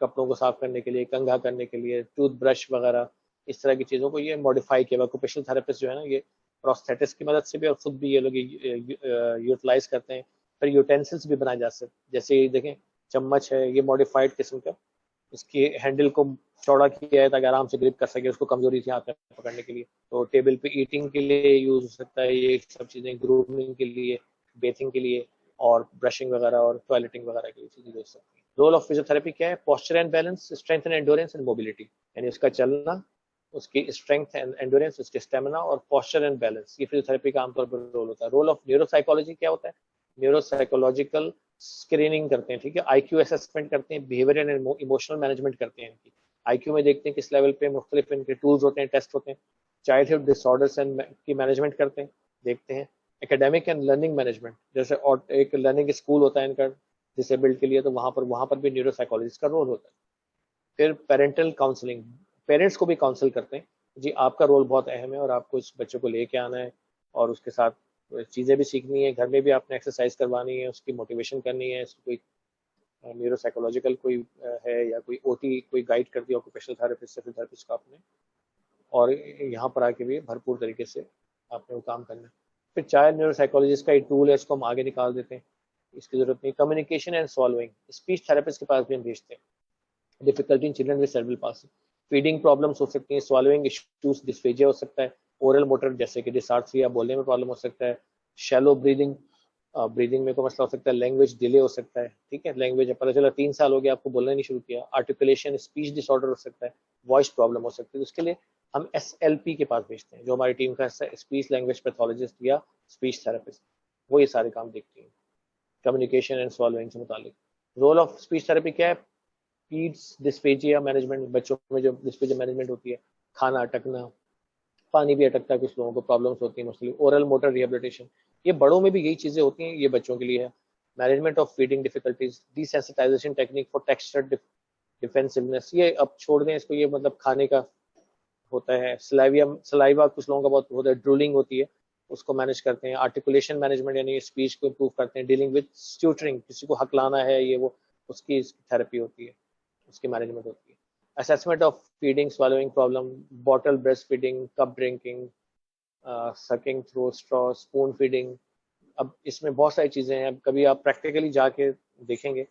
कपड़ों को साफ करने के लिए, कंघा करने के लिए, टूथ ब्रश वगैरह, इस तरह की चीज़ों को ये मॉडिफाई किया हुआ। ऑक्यूपेशनल थेरेपिस्ट जो है ना, ये प्रोस्थेटिक्स की मदद से भी और खुद भी ये लोग यूटिलाइज करते हैं। फिर यूटेंसिल्स भी बनाए जा सकते, जैसे ये देखें चम्मच है, ये मॉडिफाइड किस्म का, इसके हैंडल को चौड़ा किया है ताकि आराम से ग्रिप कर सके, उसको कमजोरी थी हाथ में पकड़ने के लिए। तो टेबल पे ईटिंग के लिए यूज हो सकता है ये सब चीज़ें, ग्रूमिंग के लिए, बेथिंग के लिए, और ब्रशिंग वगैरह और टॉयलेटिंग वगैरह की चीज़ें यूज सकती है। रोल ऑफ फिजियोथेरेपी क्या है? Posture and balance, strength and endurance and mobility, यानी उसका चलना, उसकी स्ट्रेंथ एंड एंडोरेंस, उसके स्टेमिना और पोस्चर एंड बैलेंस, ये फिजियोथेरेपी का आमतौर पर रोल होता है। रोल ऑफ न्यूरोसाइकोलॉजी क्या होता है? न्यूरोसाइकोलॉजिकल स्क्रीनिंग करते हैं, ठीक है, आईक्यू असेसमेंट करते हैं, बिहेवियर एंड इमोशनल मैनेजमेंट करते हैं इनकी। आईक्यू में देखते हैं किस लेवल पे मुख्तलिफ इनके टूल्स होते हैं, टेस्ट होते हैं। चाइल्डहुड डिसऑर्डर्स एंड की मैनेजमेंट करते हैं, देखते हैं। एकेडमिक एंड लर्निंग मैनेजमेंट, जैसे और एक लर्निंग स्कूल होता है इनका डिसेबल्ड के लिए, तो वहाँ पर भी न्यूरोसाइकोलॉजिस्ट का रोल होता है। फिर पेरेंटल काउंसलिंग, पेरेंट्स को भी काउंसिल करते हैं, जी आपका रोल बहुत अहम है और आपको इस बच्चों को लेके आना है और उसके साथ चीज़ें भी सीखनी है, घर में भी आपने एक्सरसाइज करवानी है, उसकी मोटिवेशन करनी है। इसको कोई न्यूरोसाइकोलॉजिकल कोई है या कोई ओटी कोई गाइड कर दिया ऑक्यूपेशनल थेरेपिस्ट या फिजियोथेरेपिस्ट को आपने, और यहाँ पर आके भी भरपूर तरीके से आपने वो काम करना है। फिर चाइल्ड न्यूरोसाइकोलॉजिस्ट का एक टूल है, इसको हम आगे निकाल देते हैं, इसकी जरूरत नहीं। Communication and solving, speech therapist के पास भी हम भेजते हैं। Difficulty in children with cerebral palsy, feeding problems हो सकती हैं, स्वॉलोइंग इश्यूज, डिस्फेजिया हो सकता है, ओरल मोटर जैसे कि डिसार्थ्रिया, बोलने में प्रॉब्लम हो सकता है, शैलो ब्रीदिंग, ब्रीदिंग में कोई मसला हो सकता है, लैंग्वेज डिले हो सकता है, ठीक है, लैंग्वेज पता चला 3 साल हो गया आपको बोलना नहीं शुरू किया, आर्टिकुलेशन, स्पीच डिसऑर्डर हो सकता है, वॉइस प्रॉब्लम हो सकती है। उसके लिए हम SLP के पास भेजते हैं, जो हमारी टीम का हिस्सा है, स्पीच लैंग्वेज पैथोलॉजिस्ट या स्पीच थेरेपिस्ट, वो ये सारे काम देखती हैं कम्युनिकेशन एंड सॉल्विंग से मुतालिक। रोल ऑफ स्पीच थेरेपी क्या है? पीड्स डिस्फेजिया मैनेजमेंट, बच्चों में जो डिस्फेजिया मैनेजमेंट होती है, खाना अटकना, पानी भी अटकता है, कुछ लोगों को प्रॉब्लम्स होती है मुस्लिम, ओरल मोटर रिहेबिलिटेशन, ये बड़ों में भी यही चीज़ें होती हैं, ये बच्चों के लिए है। Management of feeding difficulties, desensitisation technique for texture defensiveness, ये अब छोड़ दें इसको, ये मतलब खाने का होता है। सलाइवा कुछ लोगों का बहुत होता है, ड्रूलिंग होती है, उसको मैनेज करते हैं। आर्टिकुलेशन मैनेजमेंट यानी स्पीच को इम्प्रूव करते हैं। डीलिंग विद स्ट्यूटरिंग, किसी को हकलाना है ये वो, उसकी थेरेपी होती है, उसकी मैनेजमेंट होती है। Assessment of feeding swallowing problem, bottle breast feeding, cup drinking, sucking through straw, spoon feeding. अब इसमें बहुत सारी चीज़ें हैं, अब कभी आप प्रैक्टिकली जाके देखेंगे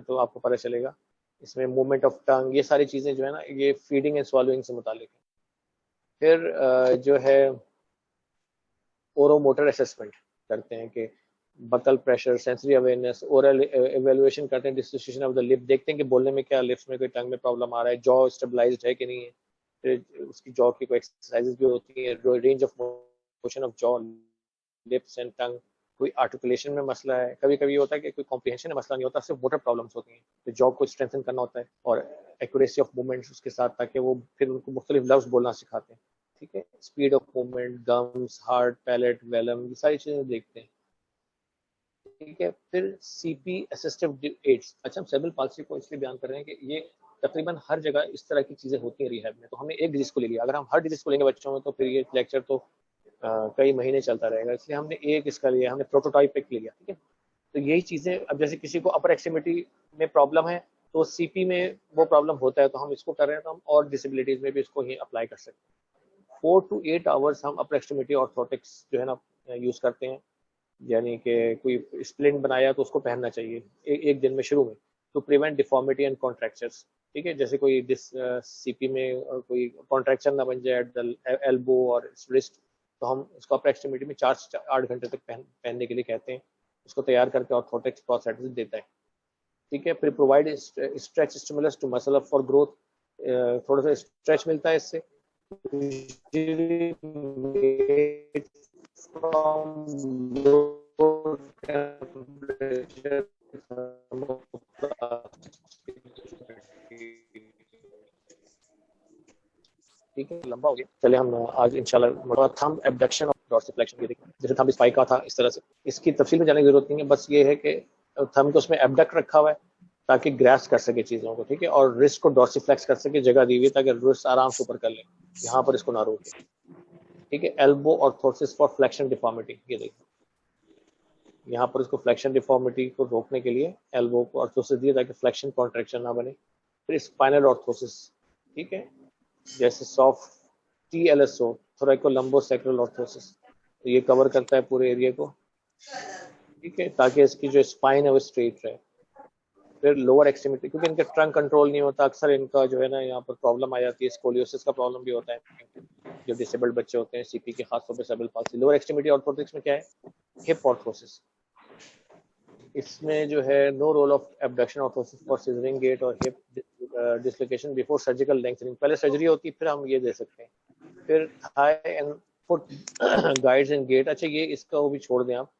तो आपको पता चलेगा। इसमें मूवमेंट ऑफ टंग, ये सारी चीज़ें जो है ना, ये फीडिंग एंड swallowing से मुतालिक है। फिर जो है ओरोमोटर असेसमेंट करते हैं कि buccal pressure, sensory awareness, oral evaluation करते हैं, डिस्ट्रीब्यूशन ऑफ द लिप, देखते हैं कि बोलने में क्या, लिप्स में कोई टंग में प्रॉब्लम आ रहा है, जॉ स्टेबलाइज्ड है कि नहीं है। फिर उसकी जॉ की कोई एक्सरसाइजेज भी होती है, range of motion of jaw, lips and tongue, कोई आर्टिकुलेशन में मसला है, कभी कभी होता है कि कोई कॉम्प्रिहेंशन में मसला नहीं होता, सिर्फ मोटर प्रॉब्लम्स होती हैं, तो जॉ को स्ट्रेंथन करना होता है और एक्यूरेसी ऑफ मूवमेंट्स उसके साथ, ताकि वो फिर उनको मुख्तलिफ लफ्ज़ बोलना सिखाते हैं, ठीक है, speed of movement, gums, hard, palate, velum, ये सारी चीजें देखते हैं। ठीक है, फिर सीपी असिस्टिव एड्स। अच्छा, हम सेरेब्रल पाल्सी को इसलिए बयान कर रहे हैं कि ये तकरीबन हर जगह इस तरह की चीजें होती हैं रिहैब में, तो हमने एक डिजीज को ले लिया। अगर हम हर डिजीज को लेंगे बच्चों में तो फिर ये लेक्चर तो कई महीने चलता रहेगा, इसलिए हमने एक इसका लिया, हमने प्रोटोटाइप एक लिया। ठीक है, तो यही चीजें, अब जैसे किसी को अपर एक्सट्रीमिटी में प्रॉब्लम है तो सीपी में वो प्रॉब्लम होता है, तो हम इसको कर रहे हैं, तो हम और डिसेबिलिटीज में भी इसको ही अप्लाई कर सकते हैं। 4 to 8 आवर्स हम अपर एक्सट्रीमिटी ऑर्थोटिक्स जो है ना यूज करते हैं, यानी कि कोई स्प्लिंट बनाया तो उसको पहनना चाहिए एक दिन में शुरू में, to prevent deformity and contractures. ठीक है, जैसे कोई सीपी में कोई कॉन्ट्रैक्शन ना बन जाए एट द एल्बो और रिस्ट, तो हम इसको अपर एक्सट्रीमिटी में 4 से 8 घंटे तक पहनने के लिए कहते हैं। उसको तैयार करके ऑर्थोटिक्स प्रोस्थेटिक्स देता है। ठीक है, फिर provide stretch stimulus to muscle up for growth, थोड़ा सा स्ट्रेच मिलता है इससे। ठीक है, लंबा हो गया, चले हम आज इंशाल्लाह थंब एब्डक्शन और डॉर्सिफ्लेक्शन ये देखेंगे। जैसे थंब स्पाइक का था इस तरह से, इसकी तफसील में जाने की जरूरत नहीं है, बस ये है कि थंब को उसमें एब्डक्ट रखा हुआ है ताकि ग्रैस्प कर सके चीजों को। ठीक है, और रिस्ट को डॉर्सिफ्लेक्स कर सके, जगह दी हुई ताकि रिस्ट आराम से ऊपर कर ले, यहाँ पर इसको ना रोके। ठीक है, elbow orthosis for flexion deformity, ये देखिए यहाँ पर इसको फ्लेक्शन डिफॉर्मिटी को रोकने के लिए एल्बो को ऑर्थोसिस दिया ताकि फ्लेक्शन कॉन्ट्रैक्शन ना बने। फिर स्पाइनल ऑर्थोसिस, ठीक है, जैसे सॉफ्ट TLSO, थोरैकोलम्बोसैक्रल ऑर्थोसिस, तो ये कवर करता है पूरे एरिया को। ठीक है, ताकि इसकी जो स्पाइन है वो स्ट्रेट रहे। फिर लोअर एक्सट्रीमिटी, क्योंकि इनका ट्रंक कंट्रोल नहीं होता, अक्सर इनका जो है ना यहाँ पर प्रॉब्लम आ जाती है, स्कोलियोसिस का प्रॉब्लम भी होता है जो डिसेबल्ड बच्चे होते हैं, सीपी के खासतौर पर cerebral palsy. Lower extremity orthotics में क्या है, हिप ऑर्थोसिस। इसमें जो है no role of abduction orthosis for scissoring gait और hip dislocation before surgical lengthening, पहले सर्जरी होती है फिर हम ये दे सकते हैं। फिर thigh and foot guides and gait, अच्छा ये इसका वो भी छोड़ दें आप,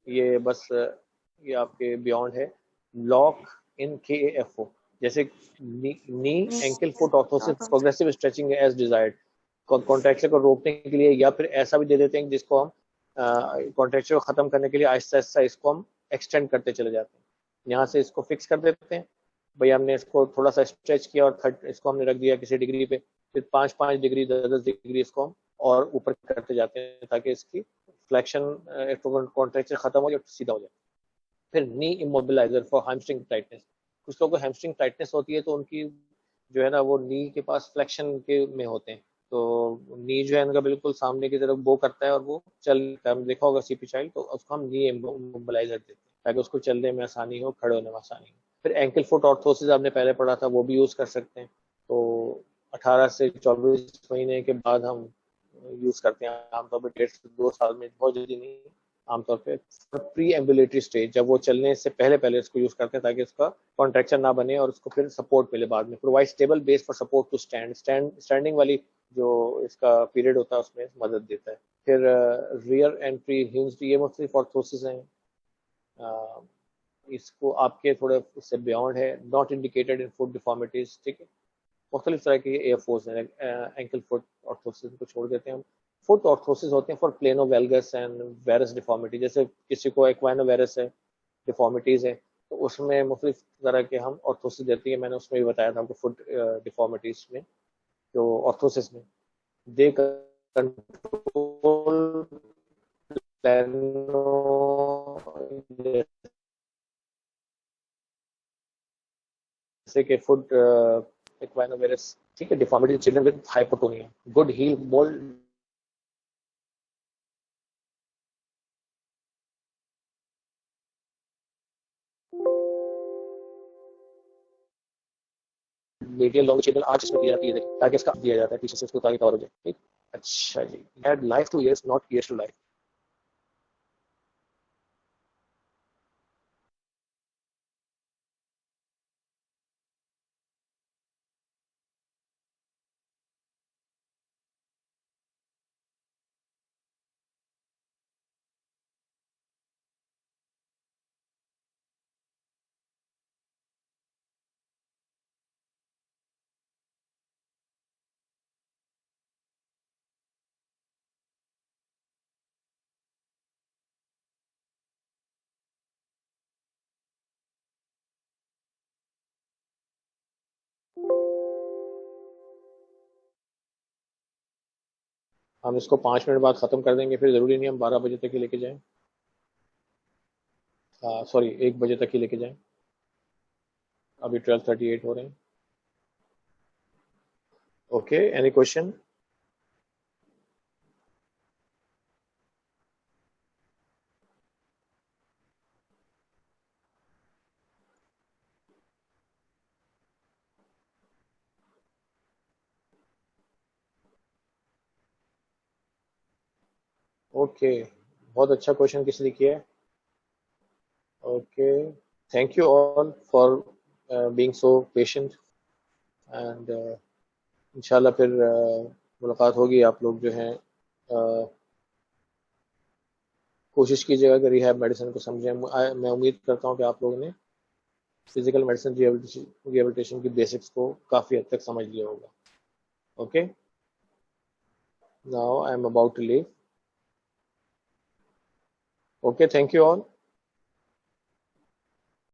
ये बस ये आपके बियॉन्ड है। लॉक इन KAFO, जैसे knee ankle foot orthosis progressive stretching as desired, contracture को रोकने के लिए, या फिर ऐसा भी दे देते हैं जिसको हम कॉन्ट्रैक्चर को खत्म करने के लिए आहिस्ता आहिस्ता इसको हम एक्सटेंड करते चले जाते हैं। यहाँ से इसको फिक्स कर देते हैं, भाई हमने इसको थोड़ा सा स्ट्रेच किया और इसको हमने रख दिया किसी डिग्री पे, फिर 5-5 डिग्री 10-10 डिग्री इसको हम और ऊपर करते जाते हैं ताकि इसकी फ्लेक्शन कॉन्ट्रैक्चर खत्म हो जाए, सीधा हो जाए। फिर नी इमोबिलाइजर फॉर हैमस्ट्रिंग टाइटनेस, कुछ लोगों को हैमस्ट्रिंग टाइटनेस होती है तो उनकी जो है ना वो नी के पास फ्लेक्शन के में होते हैं, तो नी जो है इनका बिल्कुल सामने की तरफ बो करता है और वो चलता है, देखा होगा सीपी चाइल्ड, तो उसको हम नी इमोबिलाइजर देते हैं ताकि उसको चलने में आसानी हो, खड़े होने में आसानी हो। फिर एंकल फुट ऑर्थोसिस आपने पहले पढ़ा था, वो भी यूज कर सकते हैं, तो 18 से 24 महीने के बाद हम यूज करते हैं, आमतौर पर 1.5 से 2 साल में, बहुत जल्दी नहीं, आमतौर पे प्री एम्बुलेटरी स्टेज, जब वो चलने से पहले पहले इसको यूज करते हैं ताकि इसका कॉन्ट्रैक्शन ना बने और उसको फिर सपोर्ट मिले बाद में। Provide stable base for support to standing वाली जो इसका पीरियड होता है उसमें मदद देता है। फिर रियर एंट्री हिंज, ये मुख्तलिफ ऑर्थोसिस हैं, इसको आपके थोड़े इससे बियॉन्ड है, not indicated in foot deformities. ठीक है, मुख्तलिफ तरह के एयरफोर्स हैं, एंकल फुट ऑर्थोसिस को छोड़ देते हैं हम। फुट ऑर्थोसिस होते हैं फॉर प्लेनोवेल्गस एंड वेरस डिफॉर्मिटी, जैसे किसी को एक्वाइनोवेरस है, डिफॉर्मिटीज है, तो उसमें मुख्तलिफ तरह के हम ऑर्थोसिस देते हैं। मैंने उसमें भी बताया था आपको फुट डिफॉर्मिटीज में, जो ऑर्थोसिस में दे कंट्रोल जैसे कि फुट एक्वाइनोवेरस। ठीक है, deformity children with hypotonia, good heel mould medial longitudinal arch इसमें दी जाती है ताकि इसका दिया जाता है पीछे से इसको ताकि कवर हो जाए। ठीक, अच्छा जी, add life to years not years to life. हम इसको 5 मिनट बाद ख़त्म कर देंगे, फिर ज़रूरी नहीं हम 12 बजे तक ही लेके जाएं, सॉरी 1 बजे तक ही लेके जाएं। अभी 12:38 हो रहे हैं। Okay, any question? ओके, बहुत अच्छा क्वेश्चन किसने किया है। Okay, thank you all for being so patient and इंशाल्लाह फिर मुलाकात होगी। आप लोग जो हैं कोशिश कीजिएगा कि रिहैब मेडिसिन को समझें। मैं उम्मीद करता हूँ कि आप लोगों ने फिजिकल मेडिसिन रिहेबिलिटेशन की बेसिक्स को काफ़ी हद तक समझ लिया होगा। Okay, now I am about to leave. Okay, thank you all.